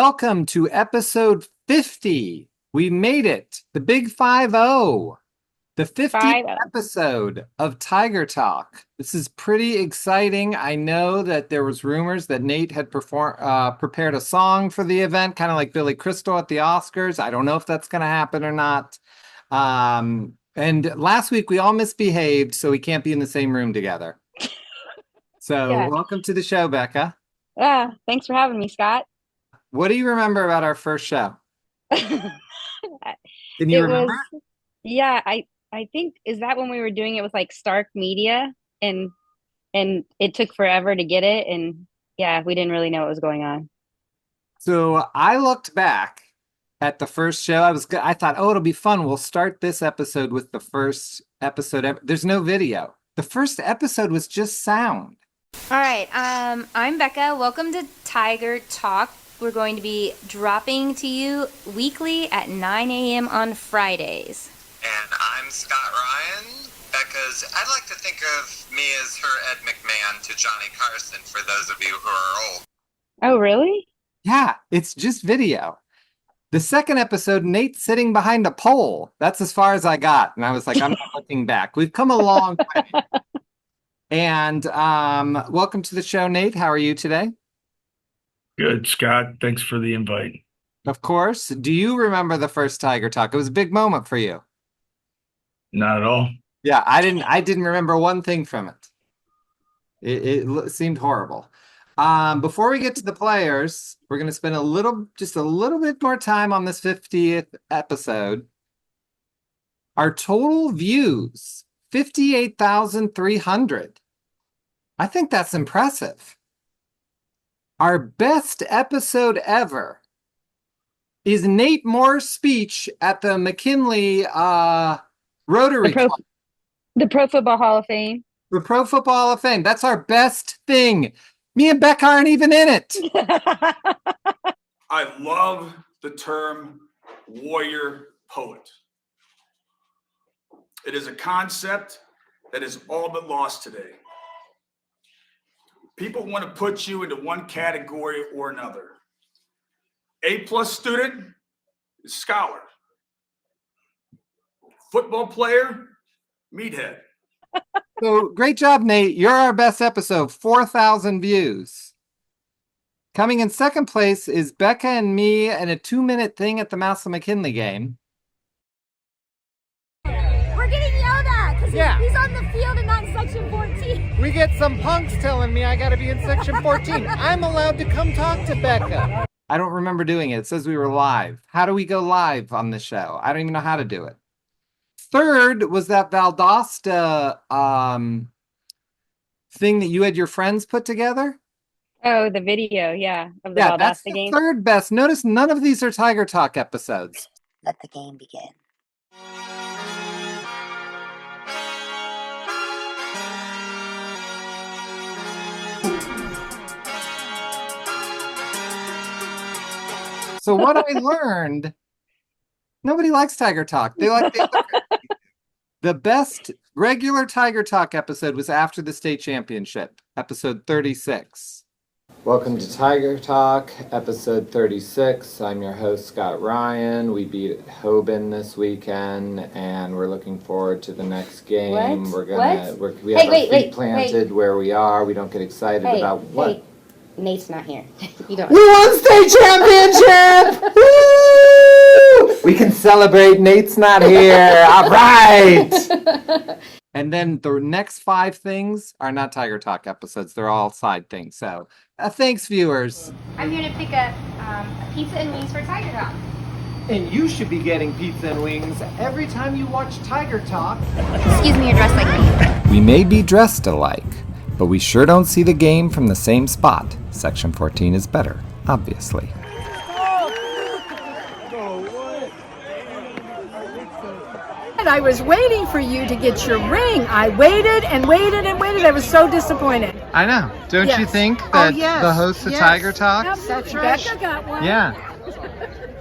welcome to episode 50. We made it. The big 5-0. The 50th episode of Tiger Talk. This is pretty exciting. I know that there was rumors that Nate had prepared a song for the event, kind of like Billy Crystal at the Oscars. I don't know if that's going to happen or not. And last week we all misbehaved, so we can't be in the same room together. So Welcome to the show, Becca. Thanks for having me, Scott. What do you remember about our first show? Can you remember? I think, is that when we were doing it with like Stark Media and it took forever to get it, and we didn't really know what was going on. So I looked back at the first show. I thought, it'll be fun. We'll start this episode with the first episode. There's no video. The first episode was just sound. All right, I'm Becca. Welcome to Tiger Talk. We're going to be dropping to you weekly at 9 a.m. on Fridays. And I'm Scott Ryan. I'd like to think of me as her Ed McMahon to Johnny Carson for those of you who are old. Oh, really? Yeah, it's just video. The second episode, Nate's sitting behind a pole. That's as far as I got. And I was like, I'm not looking back. We've come a long way. And welcome to the show, Nate. How are you today? Good, Scott. Thanks for the invite. Of course. Do you remember the first Tiger Talk? It was a big moment for you. Not at all. Yeah, I didn't remember one thing from it. It seemed horrible. Before we get to the players, we're going to spend just a little bit more time on this 50th episode. Our total views, 58,300. I think that's impressive. Our best episode ever is Nate Moore's speech at the McKinley Rotary Club. The Pro Football Hall of Fame. The Pro Football Hall of Fame. That's our best thing. Me and Becca aren't even in it. I love the term warrior poet. It is a concept that is all but lost today. People want to put you into one category or another. A+ student is scholar. Football player, meathead. So great job, Nate. You're our best episode, 4,000 views. Coming in second place is Becca and me and a 2-minute thing at the Mouse and McKinley game. We're getting yelled at because he's on the field and not in section 14. We get some punks telling me I got to be in section 14. I'm allowed to come talk to Becca. I don't remember doing it. It says we were live. How do we go live on the show? I don't even know how to do it. Third was that Valdosta thing that you had your friends put together. Oh, the video, of the Valdosta that's the game. Third best. Notice none of these are Tiger Talk episodes. Let the game begin. So what I learned, nobody likes Tiger Talk. They like the best regular Tiger Talk episode was after the state championship, episode 36. Welcome to Tiger Talk, episode 36. I'm your host, Scott Ryan. We beat Hoban this weekend, and we're looking forward to the next game. What? We have our feet planted where we are. We don't get excited about what. Hey. Nate's not here. You don't. We won state championship! Woo! We can celebrate. Nate's not here. All right. And then the next 5 things are not Tiger Talk episodes. They're all side things. So thanks, viewers. I'm here to pick up a pizza and wings for Tiger Talk. And you should be getting pizza and wings every time you watch Tiger Talk. Excuse me, you're dressed like me. We may be dressed alike, but we sure don't see the game from the same spot. Section 14 is better, obviously. And I was waiting for you to get your ring. I waited and waited and waited. I was so disappointed. I know. Don't you think that the host of Tiger Talk? That's right. Becca got one. Yeah.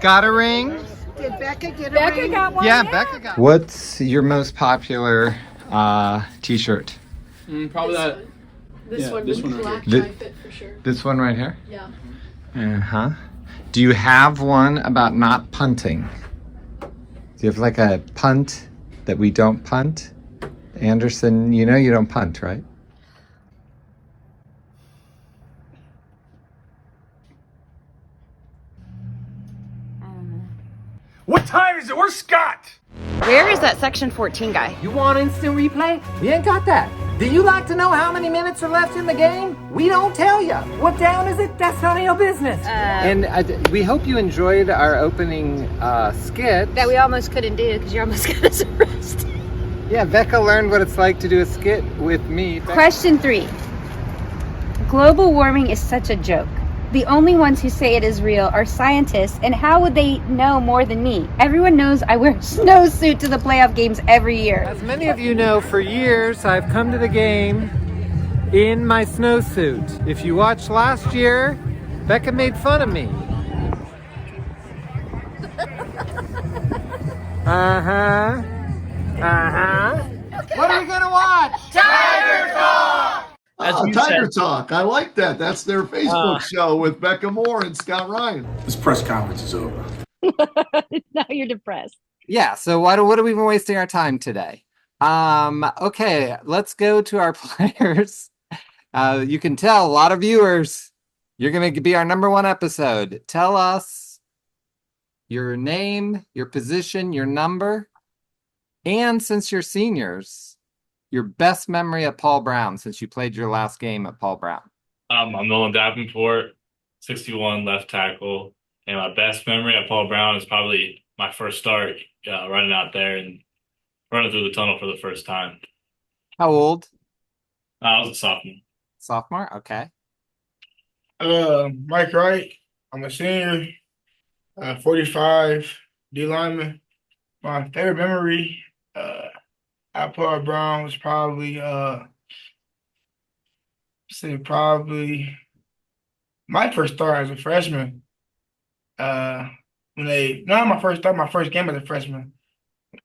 Got a ring? Did Becca get a ring? Becca got one. Yeah, Becca got one. What's your most popular t-shirt? Probably that. This one right black here. tie fit for sure. This one right here? Yeah. Uh-huh. Do you have one about not punting? Do you have like a punt that we don't punt? Anderson, you know you don't punt, right? What time is it? Where's Scott? Where is that Section 14 guy? You want instant replay? We ain't got that. Do you like to know how many minutes are left in the game? We don't tell you. What down is it? That's none of your business. And we hope you enjoyed our opening skit. That we almost couldn't do because you almost got us arrested. Yeah, Becca learned what it's like to do a skit with me. Question 3. Global warming is such a joke. The only ones who say it is real are scientists, and how would they know more than me? Everyone knows I wear a snowsuit to the playoff games every year. As many of you know, for years I've come to the game in my snowsuit. If you watched last year, Becca made fun of me. Uh-huh. Uh-huh. What are we gonna watch? Tiger Talk! Tiger Talk. I like that. That's their Facebook show with Becca Moore and Scott Ryan. This press conference is over. Now you're depressed. Yeah, so what are we even wasting our time today? Okay, let's go to our players. You can tell a lot of viewers, you're going to be our #1 episode. Tell us your name, your position, your number, and since you're seniors, your best memory of Paul Brown since you played your last game at Paul Brown. I'm Nolan Davenport, 61 left tackle, and my best memory of Paul Brown is probably my first start running out there and running through the tunnel for the first time. How old? I was a sophomore. Sophomore? Okay. Mike Wright. I'm a senior, 45, D lineman. My favorite memory at Paul Brown was probably my first start as a freshman. Not my first start, my first game as a freshman.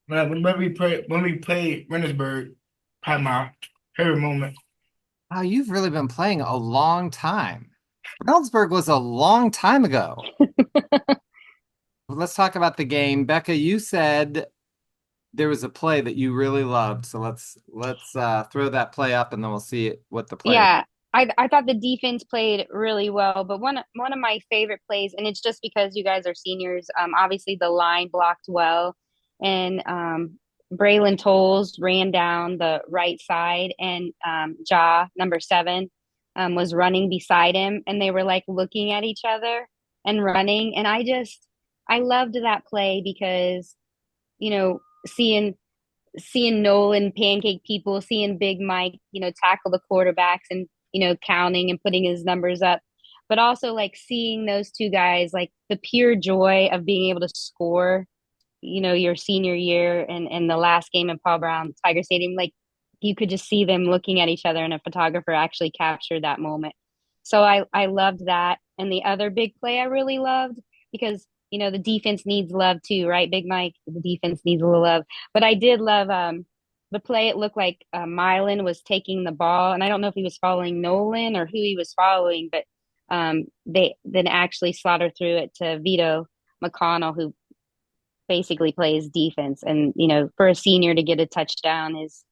When we played Rennesburg, probably my favorite moment. Wow, you've really been playing a long time. Reynoldsburg was a long time ago. Let's talk about the game. Becca, you said there was a play that you really loved. So let's throw that play up and then we'll see what the play Yeah, I thought the defense played really well, but one of my favorite plays, and it's just because you guys are seniors, obviously the line blocked well, and Braylon Tolles ran down the right side, and number 7, was running beside him, and they were like looking at each other and running, and I loved that play because, you know, seeing Nolan pancake people, seeing Big Mike, tackle the quarterbacks and, counting and putting his numbers up, but also like seeing those two guys, like the pure joy of being able to score, your senior year and the last game in Paul Brown Tiger Stadium, like you could just see them looking at each other, and a photographer actually captured that moment. So I loved that. And the other big play I really loved, because the defense needs love too, right, Big Mike? The defense needs a little love. But I did love the play. It looked like Milan was taking the ball, and I don't know if he was following Nolan or who he was following, but they then actually slaughtered through it to Vito McConnell, who basically plays defense. And, for a senior to get a touchdown, his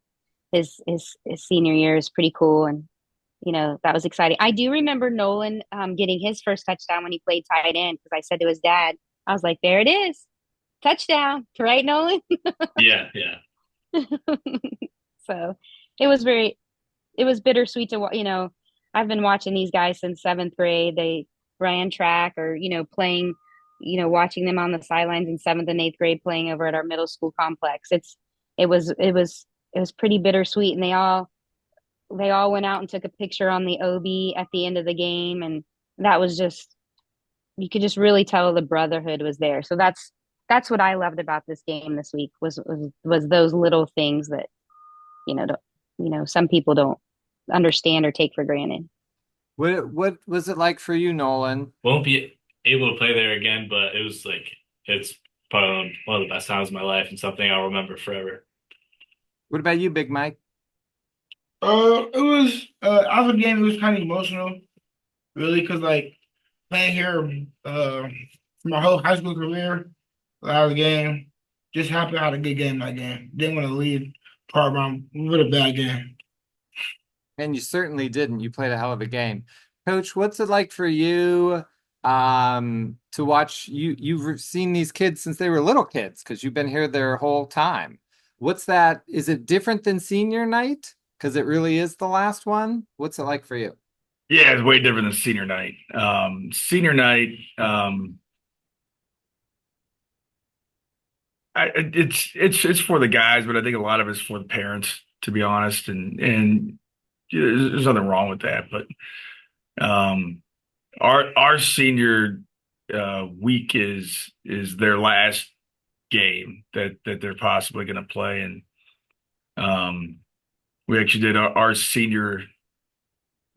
senior year is pretty cool. And, that was exciting. I do remember Nolan getting his first touchdown when he played tight end, because I said to his dad, I was like, there it is. Touchdown. Right, Nolan? Yeah. So it was bittersweet to, I've been watching these guys since 7th grade. They ran track or, playing, watching them on the sidelines in 7th and 8th grade playing over at our middle school complex. It was pretty bittersweet. And they all went out and took a picture on the OB at the end of the game. And that was you could just really tell the brotherhood was there. So that's what I loved about this game this week was those little things that, some people don't understand or take for granted. What was it like for you, Nolan? Won't be able to play there again, but it's probably one of the best times of my life and something I'll remember forever. What about you, Big Mike? It was after the game, it was kind of emotional, really, because playing here for my whole high school career. A lot of the game. Just happy I had a good game that game. Didn't want to leave part around with a bad game. And you certainly didn't. You played a hell of a game. Coach, what's it like for you to watch you've seen these kids since they were little kids because you've been here their whole time. What's that? Is it different than senior night? Because it really is the last one. What's it like for you? Yeah, it's way different than senior night. Senior night, it's for the guys, but I think a lot of it's for the parents, to be honest. And there's nothing wrong with that. But our senior week is their last game that they're possibly going to play, and we actually did our senior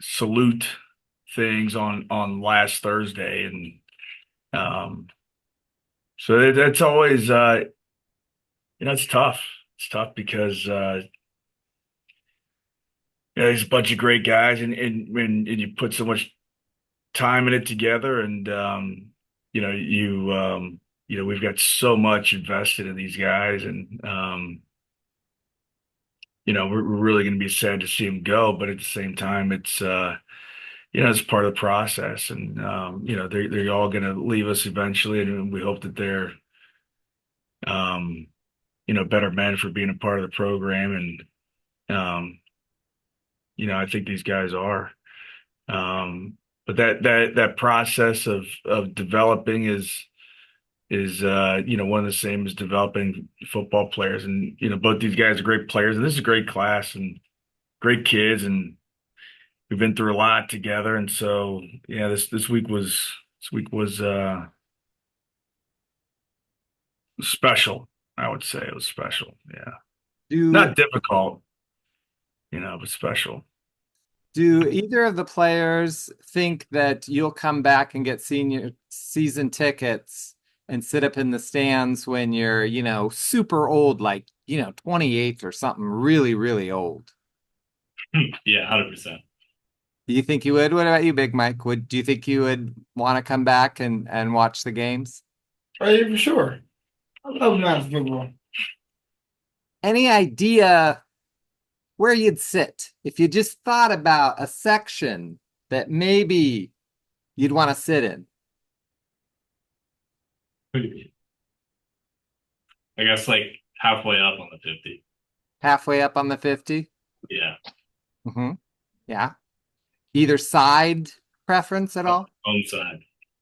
salute things on last Thursday, and so that's always it's tough. It's tough because there's a bunch of great guys, and when you put so much time in it together, and we've got so much invested in these guys, and we're really going to be sad to see them go, but at the same time, it's part of the process, and they're all going to leave us eventually, and we hope that they're better men for being a part of the program, and I think these guys are. But that process of developing is one of the same as developing football players, and both these guys are great players, and this is a great class and great kids, and we've been through a lot together, and so yeah, this week was special. I would say it was special. Yeah, not difficult, but special. Do either of the players think that you'll come back and get senior season tickets and sit up in the stands when you're, super old, like, 28 or something really, really old? Yeah, 100%. Do you think you would? What about you, Big Mike? Do you think you would want to come back and watch the games? Oh, yeah, for sure. I love nice football. Any idea where you'd sit if you just thought about a section that maybe you'd want to sit in? I guess like halfway up on the 50. Halfway up on the 50? Yeah. Mm-hmm. Yeah. Either side preference at all? Home side.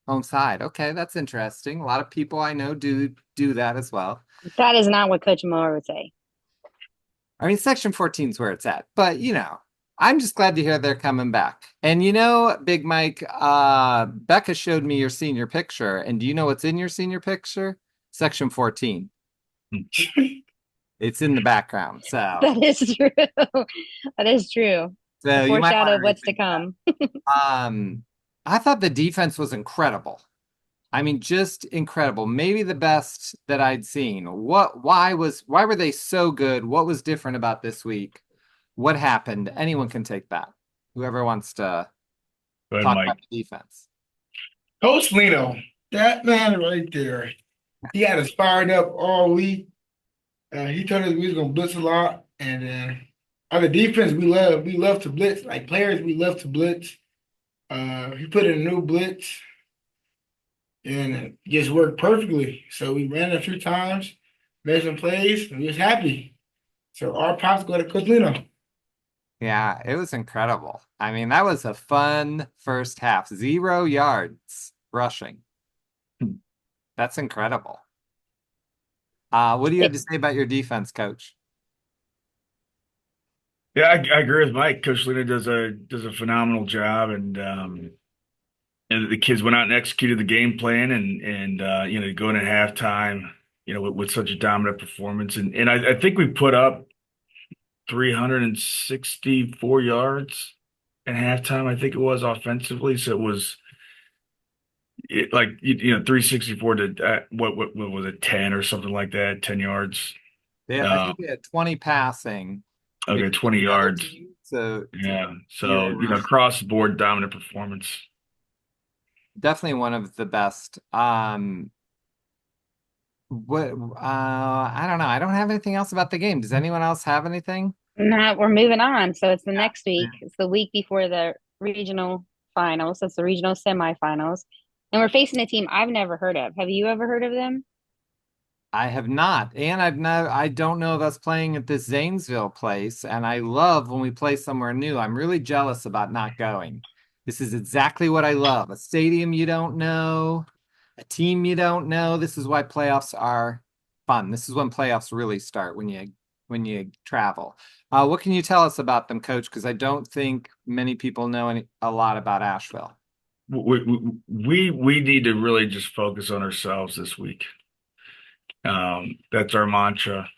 Home side. Okay, that's interesting. A lot of people I know do that as well. That is not what Coach Moore would say. I mean, Section 14 is where it's at. But, I'm just glad to hear they're coming back. And Big Mike, Becca showed me your senior picture. And do you know what's in your senior picture? Section 14. It's in the background. So that is true. That is true. So you foreshadow what's to come. I thought the defense was incredible. I mean, just incredible. Maybe the best that I'd seen. Why were they so good? What was different about this week? What happened? Anyone can take that. Whoever wants to talk about the defense. Coach Lino, that man right there. He had us fired up all week. He told us we was gonna blitz a lot, and then on the defense, we love to blitz. Like players, we love to blitz. He put in a new blitz, and it just worked perfectly. So we ran it a few times, made some plays, and we was happy. So our props go to Coach Lino. Yeah, it was incredible. I mean, that was a fun first half. 0 yards rushing. That's incredible. What do you have to say about your defense, Coach? Yeah, I agree with Mike. Coach Lino does a phenomenal job, and the kids went out and executed the game plan, and going at halftime, with such a dominant performance, and I think we put up 364 yards at halftime. I think it was offensively, so it was 364 to what was it, 10 or something like that, 10 yards. Yeah, I think we had 20 passing. Okay, 20 yards. So yeah, so across the board, dominant performance. definitely one of the best. What I don't know. I don't have anything else about the game. Does anyone else have anything? No, we're moving on. So it's the next week. It's the week before the regional finals. It's the regional semifinals. And we're facing a team I've never heard of. Have you ever heard of them? I have not. And I don't know of us playing at this Zanesville place. And I love when we play somewhere new. I'm really jealous about not going. This is exactly what I love. A stadium you don't know, a team you don't know. This is why playoffs are fun. This is when playoffs really start when you travel. What can you tell us about them, Coach? Because I don't think many people know a lot about Asheville. We need to really just focus on ourselves this week. That's our mantra.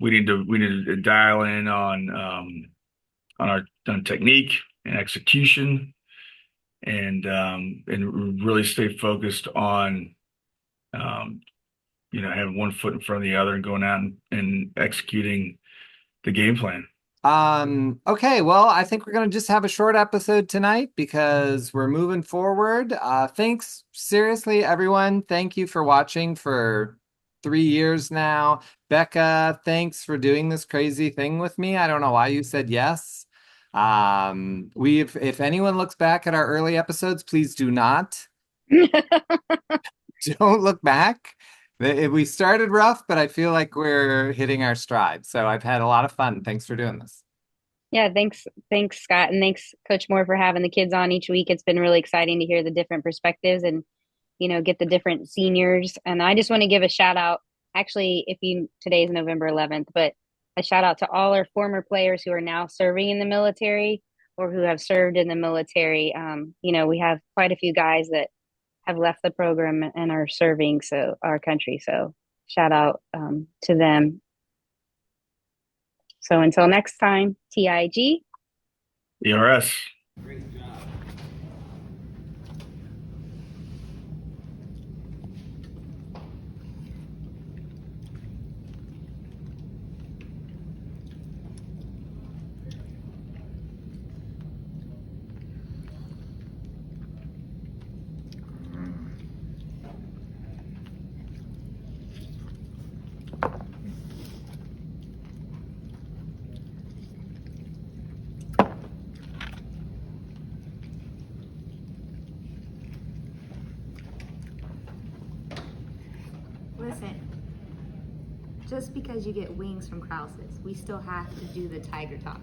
We need to dial in on technique and execution, and really stay focused on having one foot in front of the other and going out and executing the game plan. Okay, well, I think we're gonna just have a short episode tonight because we're moving forward. Thanks, seriously, everyone. Thank you for watching for 3 years now. Becca, thanks for doing this crazy thing with me. I don't know why you said yes. If anyone looks back at our early episodes, please do not. Don't look back. We started rough, but I feel like we're hitting our stride. So I've had a lot of fun. Thanks for doing this. Yeah, thanks, Scott, and thanks, Coach Moore, for having the kids on each week. It's been really exciting to hear the different perspectives and get the different seniors. And I just want to give a shout out. Actually, today is November 11th, but a shout out to all our former players who are now serving in the military or who have served in the military. We have quite a few guys that have left the program and are serving our country. So shout out to them. So until next time, TIG. ERS. Listen, just because you get wings from Krause's, we still have to do the Tiger Talk.